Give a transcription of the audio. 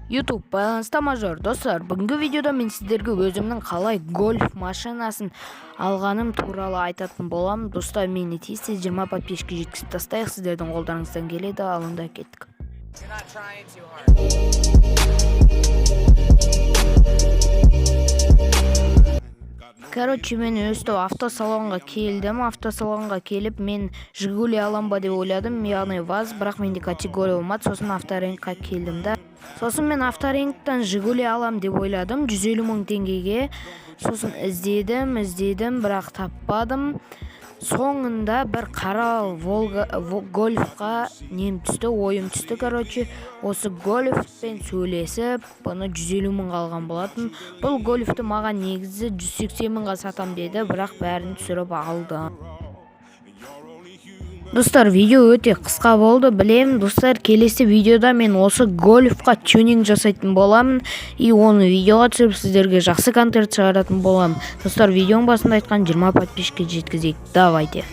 YouTube байланыста мажор достар, бүгінгі видеода мен сіздерге өзімнің қалай гольф машинасын алғаным туралы айтатын боламын. Достар, мені тез 20 подписчикке жеткізіп тастайық, сіздердің қолдарыңыздан келеді. Ал онда кеттік. Мен өстіп автосалонға келдім. Автосалонға келіп, мен Жигули алам ба деп ойладым, яғни ВАЗ, бірақ менде категория болмады. Сосын авторинкқа келдім да. Сосын мен авторинктан Жигули алам деп ойладым, 150 мың теңгеге. Сосын іздедім, бірақ таппадым. Соңында бір қара гольфқа ойым түсті. Осы гольфпен сөйлесіп, бұны 150 мыңға алған болатын. Бұл гольфті маған негізі 180 мыңға сатам деді, бірақ бәрін түсіріп алды. Достар, видео өте қысқа болды, білем. Достар, келесі видеода мен осы гольфқа тюнинг жасайтын боламын, и оны видеоға түсіріп сіздерге жақсы контент шығаратын боламын. Достар, видеоның басында айтқан 20 подписчикке жеткізейік. Давайте.